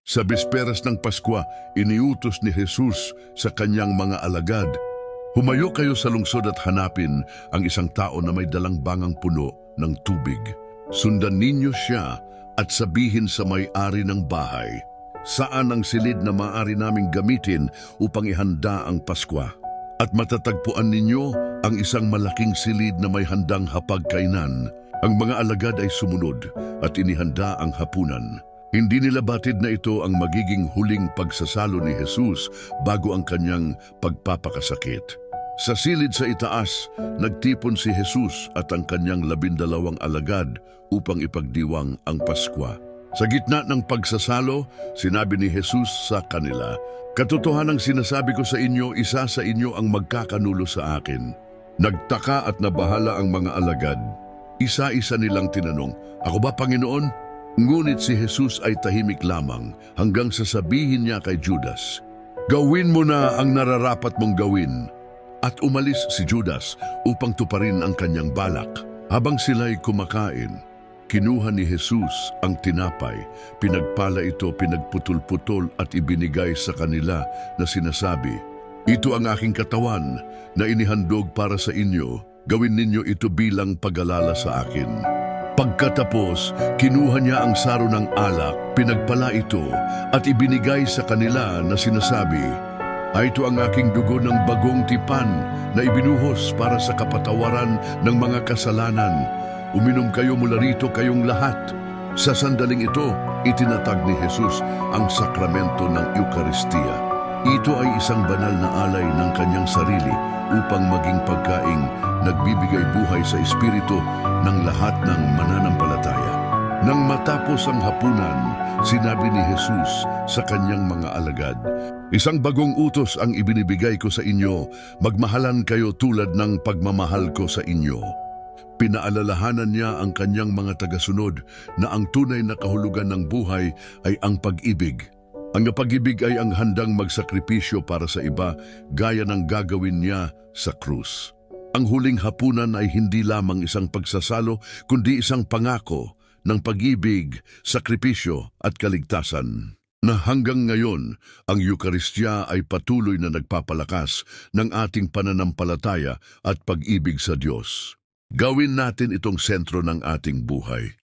Sa bisperas ng Paskwa, iniutos ni Jesus sa kanyang mga alagad, "Humayo kayo sa lungsod at hanapin ang isang tao na may dalang bangang puno ng tubig. Sundan ninyo siya at sabihin sa may-ari ng bahay, 'Saan ang silid na maaari naming gamitin upang ihanda ang Paskwa?' At matatagpuan ninyo ang isang malaking silid na may handang hapagkainan." Ang mga alagad ay sumunod at inihanda ang hapunan. Hindi nila batid na ito ang magiging huling pagsasalo ni Jesus bago ang kanyang pagpapakasakit. Sa silid sa itaas, nagtipon si Jesus at ang kanyang 12 alagad upang ipagdiwang ang Paskwa. Sa gitna ng pagsasalo, sinabi ni Jesus sa kanila, "Katotohanang sinasabi ko sa inyo, isa sa inyo ang magkakanulo sa akin." Nagtaka at nabahala ang mga alagad. Isa-isa nilang tinanong, "Ako ba, Panginoon?" Ngunit si Jesus ay tahimik lamang hanggang sasabihin niya kay Judas, "Gawin mo na ang nararapat mong gawin." At umalis si Judas upang tuparin ang kanyang balak. Habang sila'y kumakain, kinuha ni Jesus ang tinapay, pinagpala ito, pinagputol-putol at ibinigay sa kanila na sinasabi, "Ito ang aking katawan na inihandog para sa inyo. Gawin ninyo ito bilang pag-alala sa akin." Pagkatapos, kinuha niya ang saro ng alak, pinagpala ito at ibinigay sa kanila na sinasabi, "Ito ang aking dugo ng bagong tipan na ibinuhos para sa kapatawaran ng mga kasalanan. Uminom kayo mula rito kayong lahat." Sa sandaling ito, itinatag ni Jesus ang sakramento ng Eucharistia. Ito ay isang banal na alay ng kanyang sarili upang maging pagkaing nagbibigay buhay sa espiritu ng lahat ng mananampalataya. Nang matapos ang hapunan, sinabi ni Jesus sa kanyang mga alagad, "Isang bagong utos ang ibinibigay ko sa inyo, magmahalan kayo tulad ng pagmamahal ko sa inyo." Pinaalalahanan niya ang kanyang mga tagasunod na ang tunay na kahulugan ng buhay ay ang pag-ibig. Ang pag-ibig ay ang handang magsakripisyo para sa iba, gaya ng gagawin niya sa krus. Ang huling hapunan ay hindi lamang isang pagsasalo, kundi isang pangako ng pag-ibig, sakripisyo at kaligtasan. Na hanggang ngayon, ang Eucharistia ay patuloy na nagpapalakas ng ating pananampalataya at pag-ibig sa Diyos. Gawin natin itong sentro ng ating buhay.